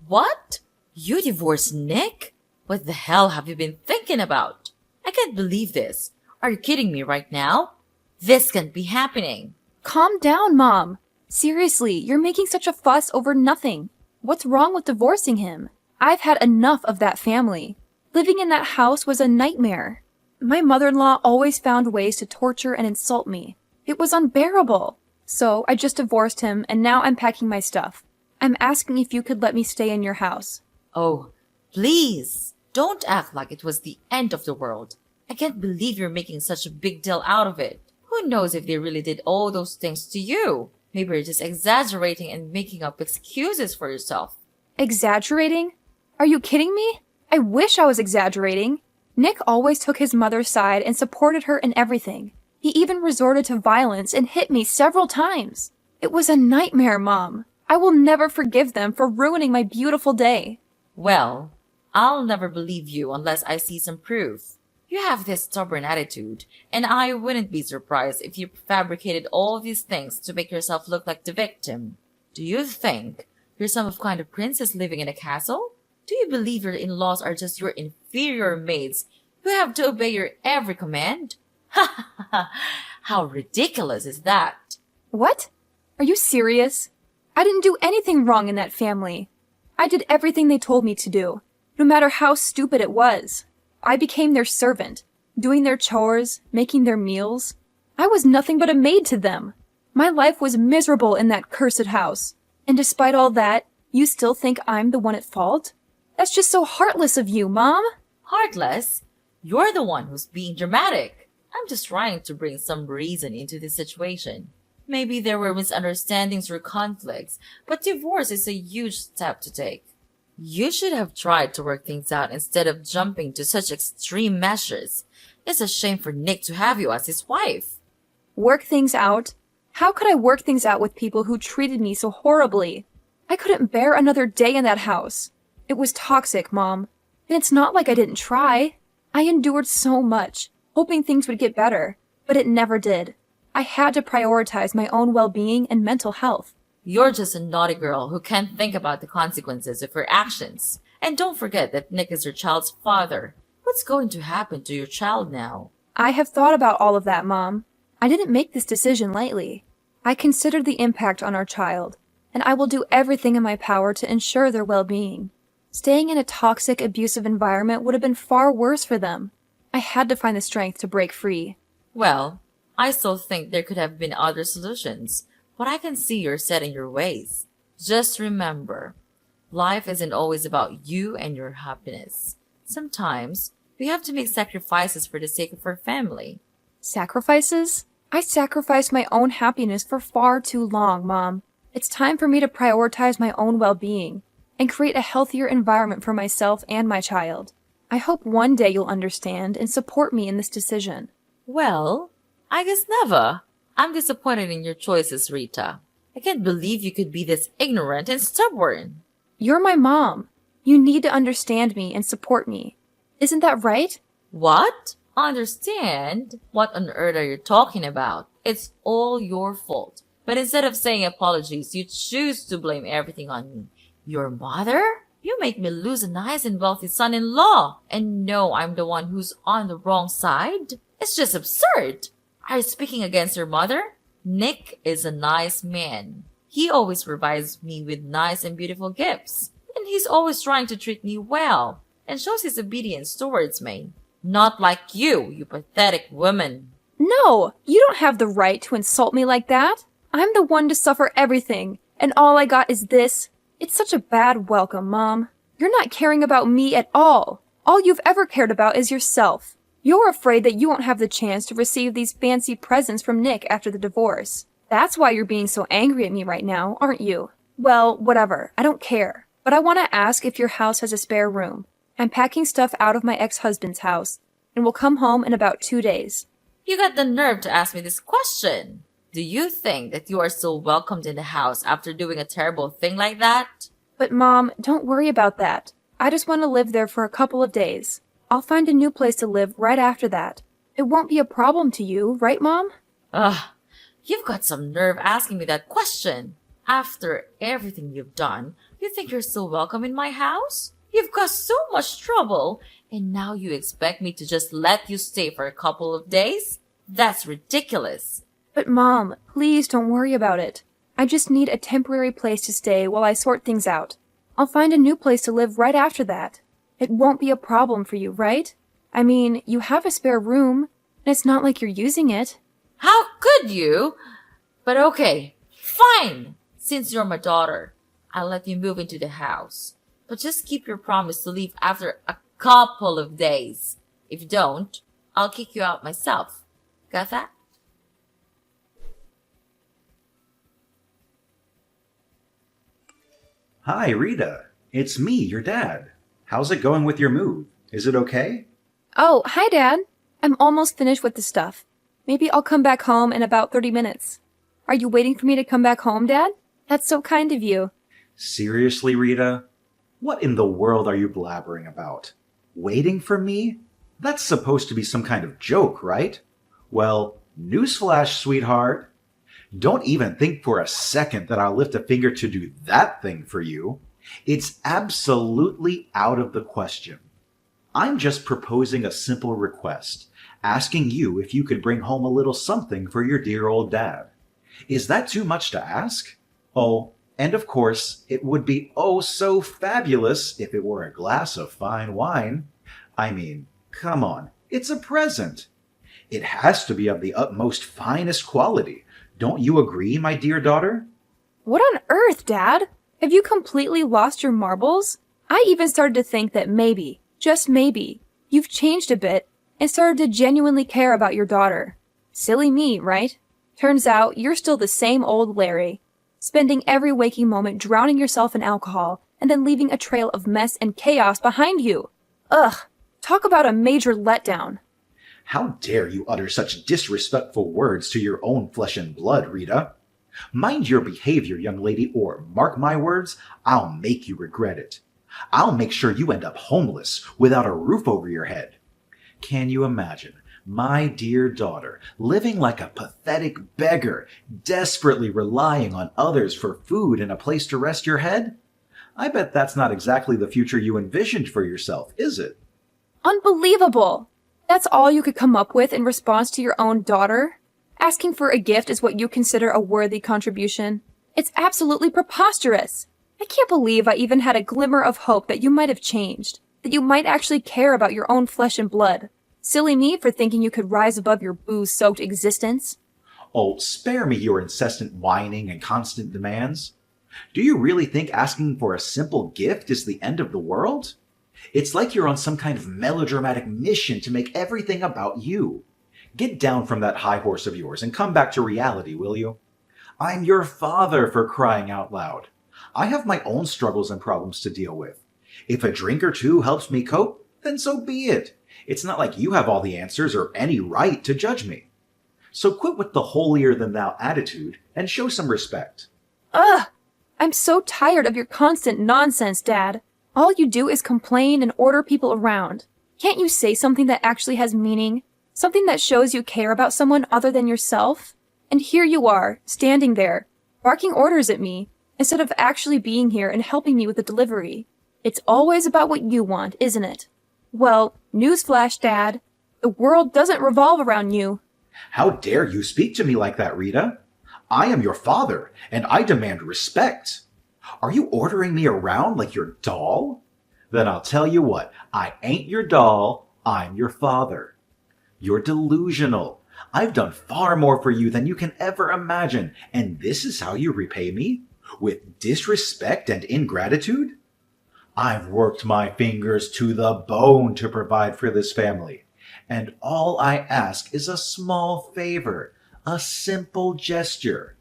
What? You divorced Nick? What the hell have you been thinking about? I can't believe this. Are you kidding me right now? This can't be happening. Calm down, Mom. Seriously, you're making such a fuss over nothing. What's wrong with divorcing him? I've had enough of that family. Living in that house was a nightmare. My mother-in-law always found ways to torture and insult me. It was unbearable. So I just divorced him, and now I'm packing my stuff. I'm asking if you could let me stay in your house. Oh, please. Don't act like it was the end of the world. I can't believe you're making such a big deal out of it. Who knows if they really did all those things to you? Maybe you're just exaggerating and making up excuses for yourself. Exaggerating? Are you kidding me? I wish I was exaggerating. Nick always took his mother's side and supported her in everything. He even resorted to violence and hit me several times. It was a nightmare, Mom. I will never forgive them for ruining my beautiful day. Well, I'll never believe you unless I see some proof. You have this stubborn attitude, and I wouldn't be surprised if you fabricated all these things to make yourself look like the victim. Do you think you're some kind of princess living in a castle? Do you believe your in-laws are just your inferior maids who have to obey your every command? Ha ha ha! How ridiculous is that? What? Are you serious? I didn't do anything wrong in that family. I did everything they told me to do, no matter how stupid it was. I became their servant, doing their chores, making their meals. I was nothing but a maid to them. My life was miserable in that cursed house. And despite all that, you still think I'm the one at fault? That's just so heartless of you, Mom. Heartless? You're the one who's being dramatic. I'm just trying to bring some reason into this situation. Maybe there were misunderstandings or conflicts, but divorce is a huge step to take. You should have tried to work things out instead of jumping to such extreme measures. It's a shame for Nick to have you as his wife. Work things out? How could I work things out with people who treated me so horribly? I couldn't bear another day in that house. It was toxic, Mom. And it's not like I didn't try. I endured so much, hoping things would get better, but it never did. I had to prioritize my own well-being and mental health. You're just a naughty girl who can't think about the consequences of her actions. And don't forget that Nick is your child's father. What's going to happen to your child now? I have thought about all of that, Mom. I didn't make this decision lightly. I considered the impact on our child, and I will do everything in my power to ensure their well-being. Staying in a toxic, abusive environment would have been far worse for them. I had to find the strength to break free. Well, I still think there could have been other solutions, but I can see you're set in your ways. Just remember, life isn't always about you and your happiness. Sometimes, we have to make sacrifices for the sake of our family. Sacrifices? I sacrificed my own happiness for far too long, Mom. It's time for me to prioritize my own well-being and create a healthier environment for myself and my child. I hope one day you'll understand and support me in this decision. Well, I guess never. I'm disappointed in your choices, Rita. I can't believe you could be this ignorant and stubborn. You're my mom. You need to understand me and support me. Isn't that right? What? Understand? What on earth are you talking about? It's all your fault. But instead of saying apologies, you choose to blame everything on me. Your mother? You make me lose a nice and wealthy son-in-law. And know I'm the one who's on the wrong side? It's just absurd. Are you speaking against your mother? Nick is a nice man. He always provides me with nice and beautiful gifts. And he's always trying to treat me well and shows his obedience towards me. Not like you pathetic woman. No, you don't have the right to insult me like that. I'm the one to suffer everything, and all I got is this. It's such a bad welcome, Mom. You're not caring about me at all. All you've ever cared about is yourself. You're afraid that you won't have the chance to receive these fancy presents from Nick after the divorce. That's why you're being so angry at me right now, aren't you? Well, whatever. I don't care. But I want to ask if your house has a spare room. I'm packing stuff out of my ex-husband's house, and will come home in about 2 days. You got the nerve to ask me this question. Do you think that you are still welcomed in the house after doing a terrible thing like that? But Mom, don't worry about that. I just want to live there for a couple of days. I'll find a new place to live right after that. It won't be a problem to you, right, Mom? Ugh, you've got some nerve asking me that question. After everything you've done, You think you're still welcome in my house? You've caused so much trouble, and now you expect me to just let you stay for a couple of days? That's ridiculous. But Mom, please don't worry about it. I just need a temporary place to stay while I sort things out. I'll find a new place to live right after that. It won't be a problem for you, right? I mean, you have a spare room, and it's not like you're using it. How could you? But okay, fine. Since you're my daughter, I'll let you move into the house. But just keep your promise to leave after a couple of days. If you don't, I'll kick you out myself. Got that? Hi, Rita. It's me, your dad. How's it going with your move? Is it okay? Oh, hi, Dad. I'm almost finished with the stuff. Maybe I'll come back home in about 30 minutes. Are you waiting for me to come back home, Dad? That's so kind of you. Seriously, Rita? What in the world are you blabbering about? Waiting for me? That's supposed to be some kind of joke, right? Well, newsflash, sweetheart. Don't even think for a second that I'll lift a finger to do that thing for you. It's absolutely out of the question. I'm just proposing a simple request, asking you if you could bring home a little something for your dear old dad. Is that too much to ask? Oh, and of course, it would be oh so fabulous if it were a glass of fine wine. I mean, come on, it's a present. It has to be of the utmost finest quality. Don't you agree, my dear daughter? What on earth, Dad? Have you completely lost your marbles? I even started to think that maybe, just maybe, you've changed a bit and started to genuinely care about your daughter. Silly me, right? Turns out you're still the same old Larry, spending every waking moment drowning yourself in alcohol and then leaving a trail of mess and chaos behind you. Ugh, talk about a major letdown. How dare you utter such disrespectful words to your own flesh and blood, Rita? Mind your behavior, young lady, or mark my words, I'll make you regret it. I'll make sure you end up homeless without a roof over your head. Can you imagine my dear daughter living like a pathetic beggar, desperately relying on others for food and a place to rest your head? I bet that's not exactly the future you envisioned for yourself, is it? Unbelievable! That's all you could come up with in response to your own daughter? Asking for a gift is what you consider a worthy contribution? It's absolutely preposterous! I can't believe I even had a glimmer of hope that you might have changed, that you might actually care about your own flesh and blood. Silly me for thinking you could rise above your booze-soaked existence. Oh, spare me your incessant whining and constant demands. Do you really think asking for a simple gift is the end of the world? It's like you're on some kind of melodramatic mission to make everything about you. Get down from that high horse of yours and come back to reality, will you? I'm your father, for crying out loud. I have my own struggles and problems to deal with. If a drink or two helps me cope, then so be it. It's not like you have all the answers or any right to judge me. So quit with the holier-than-thou attitude and show some respect. Ugh! I'm so tired of your constant nonsense, Dad. All you do is complain and order people around. Can't you say something that actually has meaning? Something that shows you care about someone other than yourself? And here you are, standing there, barking orders at me, instead of actually being here and helping me with the delivery. It's always about what you want, isn't it? Well, newsflash, Dad. The world doesn't revolve around you. How dare you speak to me like that, Rita? I am your father, and I demand respect. Are you ordering me around like your doll? Then I'll tell you what, I ain't your doll, I'm your father. You're delusional. I've done far more for you than you can ever imagine, and this is how you repay me? With disrespect and ingratitude? I've worked my fingers to the bone to provide for this family, and all I ask is a small favor, a simple gesture.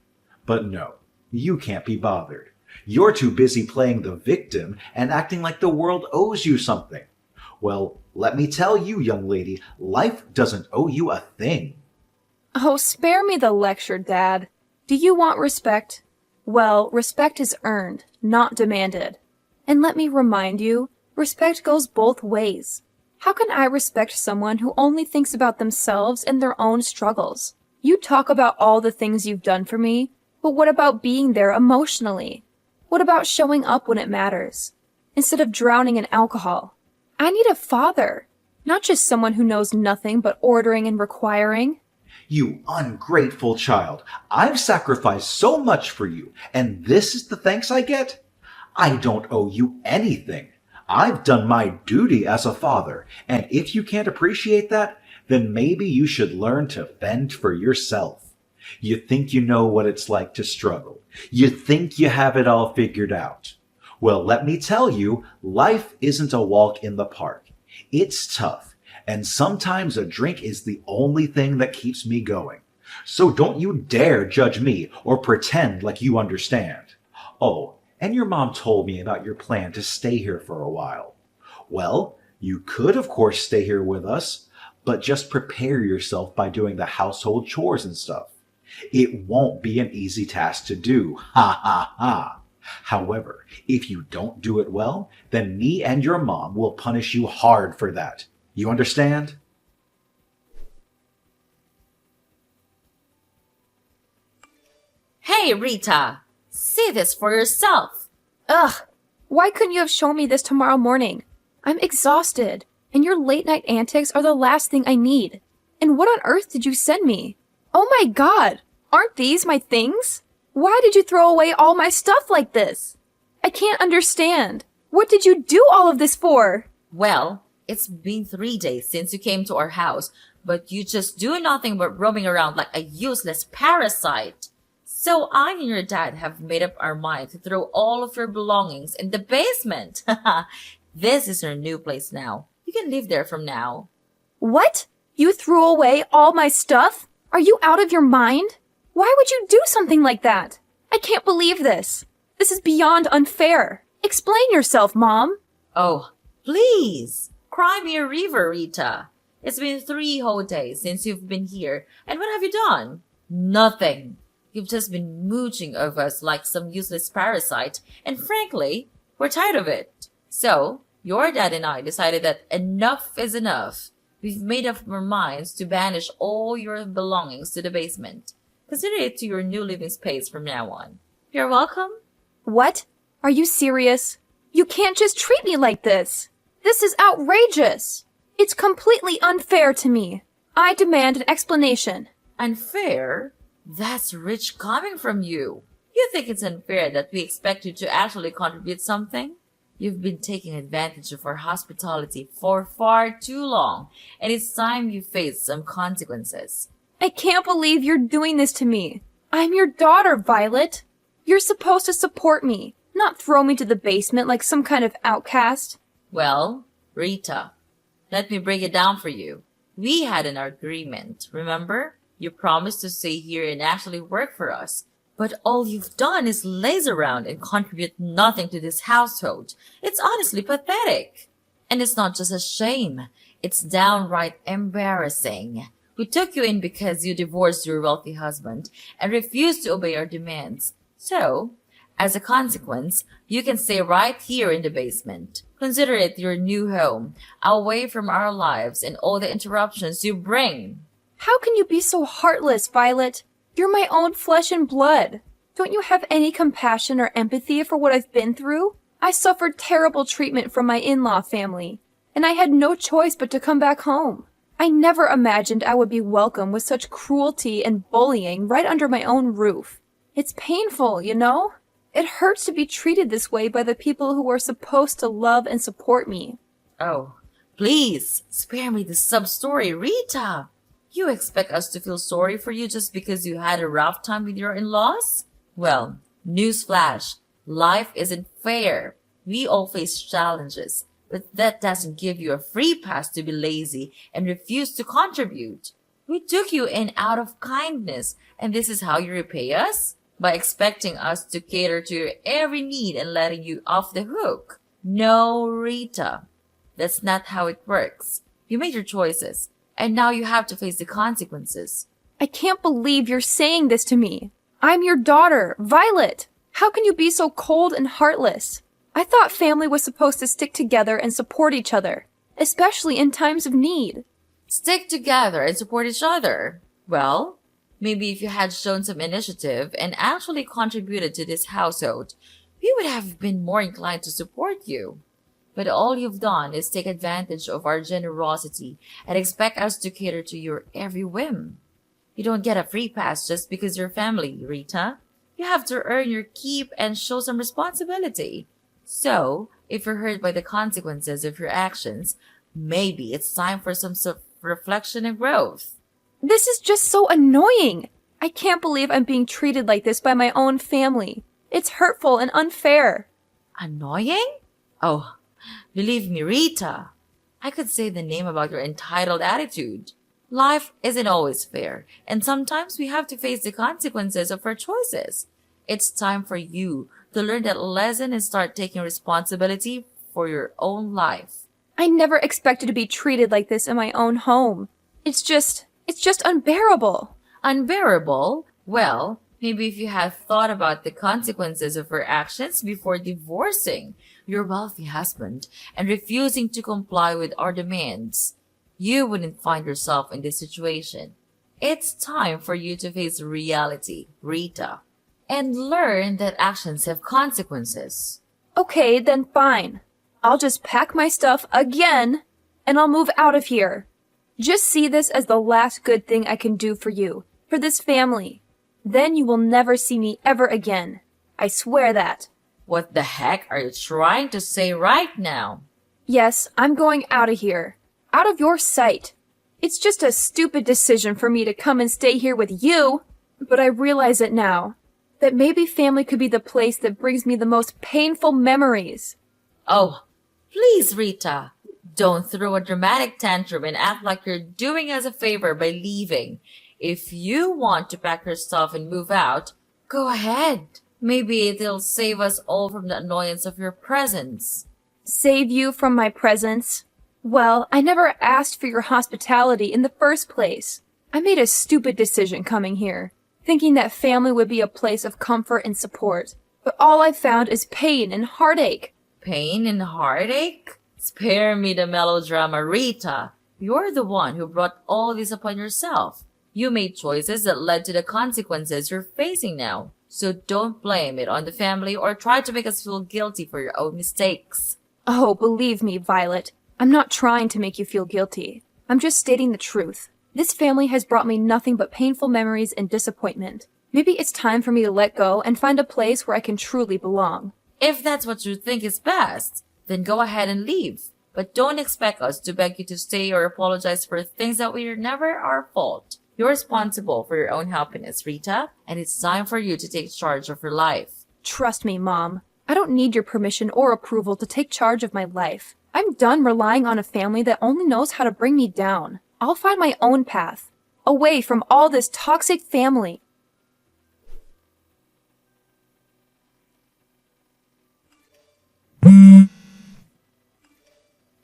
But no, you can't be bothered. You're too busy playing the victim and acting like the world owes you something. Well, let me tell you, young lady, life doesn't owe you a thing. Oh, spare me the lecture, Dad. Do you want respect? Well, respect is earned, not demanded. And let me remind you, respect goes both ways. How can I respect someone who only thinks about themselves and their own struggles? You talk about all the things you've done for me, but what about being there emotionally? What about showing up when it matters, instead of drowning in alcohol? I need a father, not just someone who knows nothing but ordering and requiring. You ungrateful child. I've sacrificed so much for you, and this is the thanks I get? I don't owe you anything. I've done my duty as a father, and if you can't appreciate that, then maybe you should learn to fend for yourself. You think you know what it's like to struggle. You think you have it all figured out. Well, let me tell you, life isn't a walk in the park. It's tough, and sometimes a drink is the only thing that keeps me going. So don't you dare judge me or pretend like you understand. Oh, and your mom told me about your plan to stay here for a while. Well, you could of course stay here with us, but just prepare yourself by doing the household chores and stuff. It won't be an easy task to do. Ha ha ha. However, if you don't do it well, then me and your mom will punish you hard for that. You understand? Hey, Rita! See this for yourself! Ugh! Why couldn't you have shown me this tomorrow morning? I'm exhausted, and your late night antics are the last thing I need. And what on earth did you send me? Oh my god! Aren't these my things? Why did you throw away all my stuff like this? I can't understand. What did you do all of this for? Well, it's been 3 days since you came to our house, but you just do nothing but roaming around like a useless parasite. So I and your dad have made up our mind to throw all of your belongings in the basement. This is your new place now. You can live there from now. What? You threw away all my stuff? Are you out of your mind? Why would you do something like that? I can't believe this. This is beyond unfair. Explain yourself, Mom. Oh, please. Cry me a river, Rita. It's been 3 whole days since you've been here, and what have you done? Nothing. You've just been mooching of us like some useless parasite, and frankly, we're tired of it. So, your dad and I decided that enough is enough. We've made up our minds to banish all your belongings to the basement. Consider it to your new living space from now on. You're welcome. What? Are you serious? You can't just treat me like this. This is outrageous. It's completely unfair to me. I demand an explanation. Unfair? That's rich coming from you. You think it's unfair that we expect you to actually contribute something? You've been taking advantage of our hospitality for far too long, and it's time you face some consequences. I can't believe you're doing this to me. I'm your daughter, Violet. You're supposed to support me, not throw me to the basement like some kind of outcast. Well, Rita, let me break it down for you. We had an agreement, remember? You promised to stay here and actually work for us. But all you've done is laze around and contribute nothing to this household. It's honestly pathetic. And it's not just a shame. It's downright embarrassing. We took you in because you divorced your wealthy husband and refused to obey our demands. So, as a consequence, you can stay right here in the basement. Consider it your new home, away from our lives and all the interruptions you bring. How can you be so heartless, Violet? You're my own flesh and blood. Don't you have any compassion or empathy for what I've been through? I suffered terrible treatment from my in-law family, and I had no choice but to come back home. I never imagined I would be welcome with such cruelty and bullying right under my own roof. It's painful, you know? It hurts to be treated this way by the people who are supposed to love and support me. Oh, please, spare me the sub-story, Rita. You expect us to feel sorry for you just because you had a rough time with your in-laws? Well, newsflash, life isn't fair. We all face challenges. But that doesn't give you a free pass to be lazy and refuse to contribute. We took you in out of kindness, and this is how you repay us? By expecting us to cater to your every need and letting you off the hook. No, Rita. That's not how it works. You made your choices, and now you have to face the consequences. I can't believe you're saying this to me. I'm your daughter, Violet. How can you be so cold and heartless? I thought family was supposed to stick together and support each other, especially in times of need. Stick together and support each other. Well, maybe if you had shown some initiative and actually contributed to this household, we would have been more inclined to support you. But all you've done is take advantage of our generosity and expect us to cater to your every whim. You don't get a free pass just because you're family, Rita. You have to earn your keep and show some responsibility. So, if you're hurt by the consequences of your actions, maybe it's time for some reflection and growth. This is just so annoying. I can't believe I'm being treated like this by my own family. It's hurtful and unfair. Annoying? Oh, believe me, Rita. I could say the name about your entitled attitude. Life isn't always fair, and sometimes we have to face the consequences of our choices. It's time for you to learn that lesson and start taking responsibility for your own life. I never expected to be treated like this in my own home. It's just unbearable. Unbearable? Well, maybe if you had thought about the consequences of her actions before divorcing your wealthy husband and refusing to comply with our demands, you wouldn't find yourself in this situation. It's time for you to face reality, Rita, and learn that actions have consequences. Okay, then fine. I'll just pack my stuff again, and I'll move out of here. Just see this as the last good thing I can do for you, for this family. Then you will never see me ever again. I swear that. What the heck are you trying to say right now? Yes, I'm going out of here. Out of your sight. It's just a stupid decision for me to come and stay here with you. But I realize it now. That maybe family could be the place that brings me the most painful memories. Oh, please, Rita. Don't throw a dramatic tantrum and act like you're doing us a favor by leaving. If you want to pack your stuff and move out, go ahead. Maybe it'll save us all from the annoyance of your presence. Save you from my presence? Well, I never asked for your hospitality in the first place. I made a stupid decision coming here, thinking that family would be a place of comfort and support. But all I've found is pain and heartache. Pain and heartache? Spare me the melodrama, Rita. You're the one who brought all this upon yourself. You made choices that led to the consequences you're facing now. So don't blame it on the family or try to make us feel guilty for your own mistakes. Oh, believe me, Violet. I'm not trying to make you feel guilty. I'm just stating the truth. This family has brought me nothing but painful memories and disappointment. Maybe it's time for me to let go and find a place where I can truly belong. If that's what you think is best, then go ahead and leave. But don't expect us to beg you to stay or apologize for things that were never our fault. You're responsible for your own happiness, Rita, and it's time for you to take charge of your life. Trust me, Mom. I don't need your permission or approval to take charge of my life. I'm done relying on a family that only knows how to bring me down. I'll find my own path, away from all this toxic family.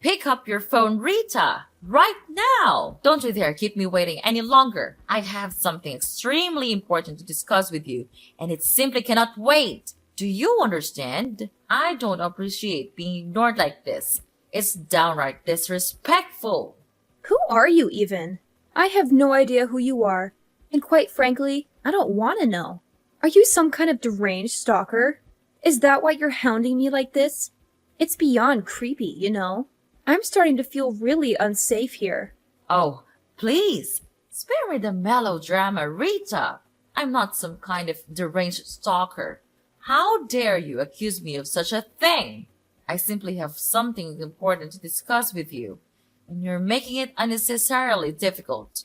Pick up your phone, Rita! Right now! Don't you dare keep me waiting any longer. I have something extremely important to discuss with you, and it simply cannot wait. Do you understand? I don't appreciate being ignored like this. It's downright disrespectful. Who are you even? I have no idea who you are, and quite frankly, I don't want to know. Are you some kind of deranged stalker? Is that why you're hounding me like this? It's beyond creepy, you know. I'm starting to feel really unsafe here. Oh, please, spare me the melodrama, Rita. I'm not some kind of deranged stalker. How dare you accuse me of such a thing? I simply have something important to discuss with you, and you're making it unnecessarily difficult.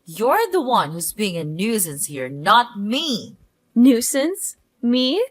You're the one who's being a nuisance here, not me. Nuisance? Me?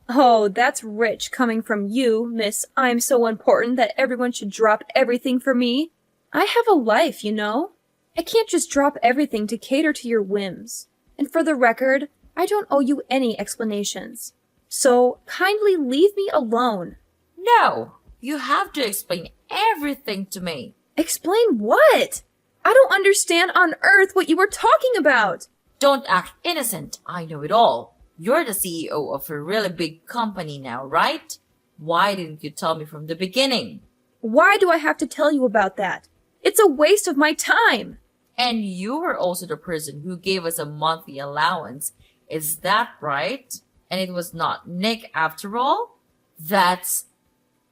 Oh, that's rich coming from you, Miss I'm so important that everyone should drop everything for me. I have a life, you know. I can't just drop everything to cater to your whims. And for the record, I don't owe you any explanations. So kindly leave me alone. No, you have to explain everything to me. Explain what? I don't understand on earth what you were talking about. Don't act innocent. I know it all. You're the CEO of a really big company now, right? Why didn't you tell me from the beginning? Why do I have to tell you about that? It's a waste of my time. And you were also the person who gave us a monthly allowance. Is that right? And it was not Nick after all? That's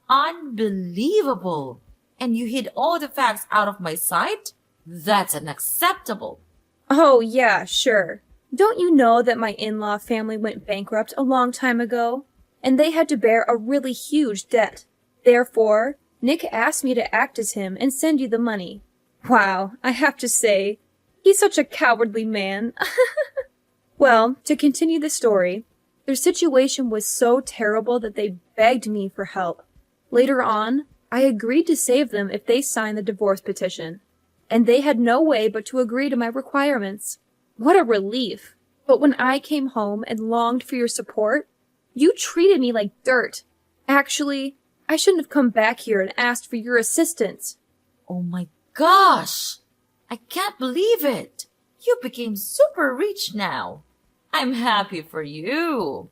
unbelievable. And you hid all the facts out of my sight? That's unacceptable. Oh, yeah, sure. Don't you know that my in-law family went bankrupt a long time ago? And they had to bear a really huge debt. Therefore, Nick asked me to act as him and send you the money. Wow, I have to say, he's such a cowardly man. Well, to continue the story, their situation was so terrible that they begged me for help. Later on, I agreed to save them if they signed the divorce petition, and they had no way but to agree to my requirements. What a relief! But when I came home and longed for your support, you treated me like dirt. Actually, I shouldn't have come back here and asked for your assistance. Oh my gosh! I can't believe it! You became super rich now. I'm happy for you.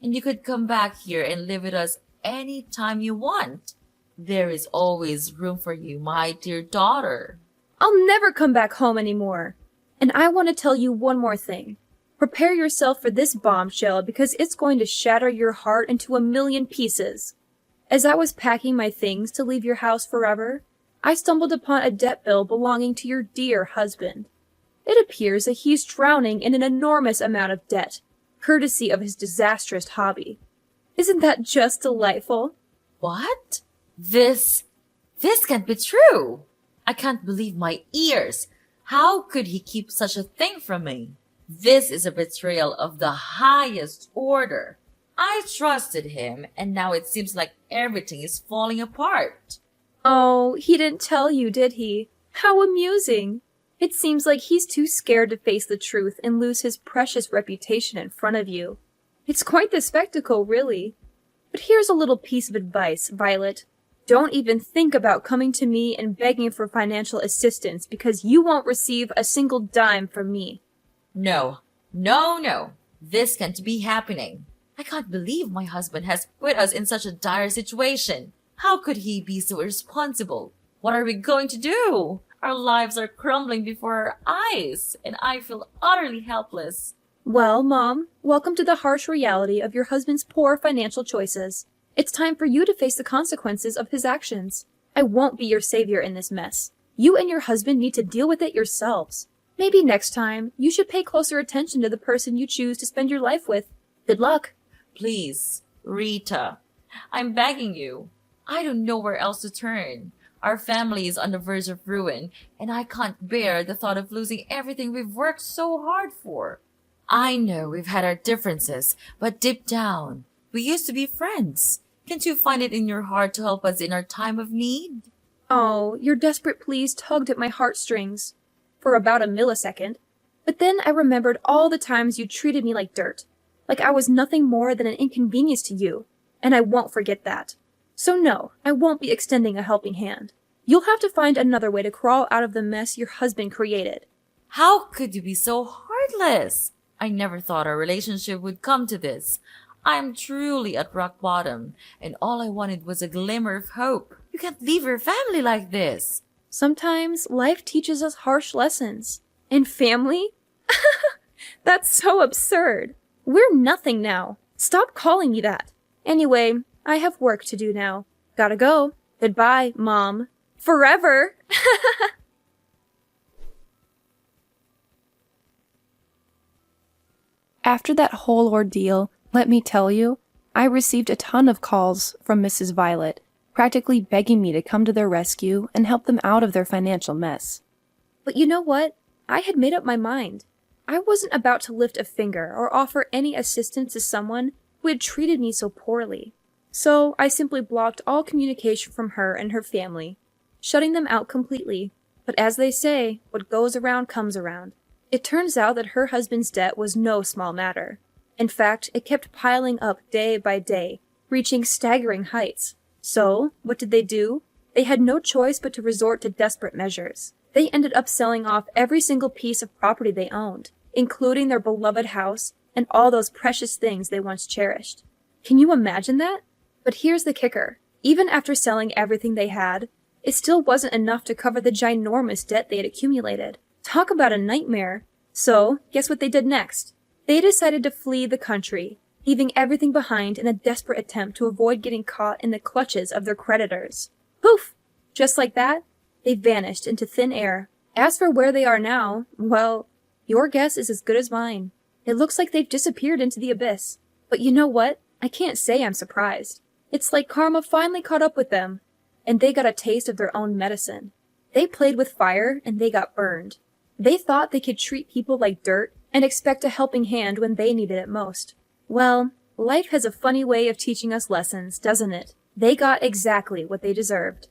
And you could come back here and live with us any time you want. There is always room for you, my dear daughter. I'll never come back home anymore. And I want to tell you one more thing. Prepare yourself for this bombshell because it's going to shatter your heart into a million pieces. As I was packing my things to leave your house forever, I stumbled upon a debt bill belonging to your dear husband. It appears that he's drowning in an enormous amount of debt, courtesy of his disastrous hobby. Isn't that just delightful? What? This can't be true. I can't believe my ears. How could he keep such a thing from me? This is a betrayal of the highest order. I trusted him, and now it seems like everything is falling apart. Oh, he didn't tell you, did he? How amusing. It seems like he's too scared to face the truth and lose his precious reputation in front of you. It's quite the spectacle, really. But here's a little piece of advice, Violet. Don't even think about coming to me and begging for financial assistance because you won't receive a single dime from me. No. This can't be happening. I can't believe my husband has put us in such a dire situation. How could he be so irresponsible? What are we going to do? Our lives are crumbling before our eyes, and I feel utterly helpless. Well, Mom, welcome to the harsh reality of your husband's poor financial choices. It's time for you to face the consequences of his actions. I won't be your savior in this mess. You and your husband need to deal with it yourselves. Maybe next time, you should pay closer attention to the person you choose to spend your life with. Good luck. Please, Rita, I'm begging you. I don't know where else to turn. Our family is on the verge of ruin, and I can't bear the thought of losing everything we've worked so hard for. I know we've had our differences, but deep down, we used to be friends. Can't you find it in your heart to help us in our time of need? Oh, your desperate pleas tugged at my heartstrings. For about a millisecond. But then I remembered all the times you treated me like dirt. Like I was nothing more than an inconvenience to you. And I won't forget that. So no, I won't be extending a helping hand. You'll have to find another way to crawl out of the mess your husband created. How could you be so heartless? I never thought our relationship would come to this. I'm truly at rock bottom, and all I wanted was a glimmer of hope. You can't leave your family like this. Sometimes life teaches us harsh lessons. And family? That's so absurd. We're nothing now. Stop calling me that. Anyway, I have work to do now. Gotta go. Goodbye, Mom. Forever! After that whole ordeal, let me tell you, I received a ton of calls from Mrs. Violet, practically begging me to come to their rescue and help them out of their financial mess. But you know what? I had made up my mind. I wasn't about to lift a finger or offer any assistance to someone who had treated me so poorly. So I simply blocked all communication from her and her family, shutting them out completely. But as they say, what goes around comes around. It turns out that her husband's debt was no small matter. In fact, it kept piling up day by day, reaching staggering heights. So, what did they do? They had no choice but to resort to desperate measures. They ended up selling off every single piece of property they owned, including their beloved house and all those precious things they once cherished. Can you imagine that? But here's the kicker. Even after selling everything they had, it still wasn't enough to cover the ginormous debt they had accumulated. Talk about a nightmare. So, guess what they did next? They decided to flee the country, leaving everything behind in a desperate attempt to avoid getting caught in the clutches of their creditors. Poof! Just like that, they vanished into thin air. As for where they are now, well, your guess is as good as mine. It looks like they've disappeared into the abyss. But you know what? I can't say I'm surprised. It's like karma finally caught up with them, and they got a taste of their own medicine. They played with fire, and they got burned. They thought they could treat people like dirt and expect a helping hand when they needed it most. Well, life has a funny way of teaching us lessons, doesn't it? They got exactly what they deserved.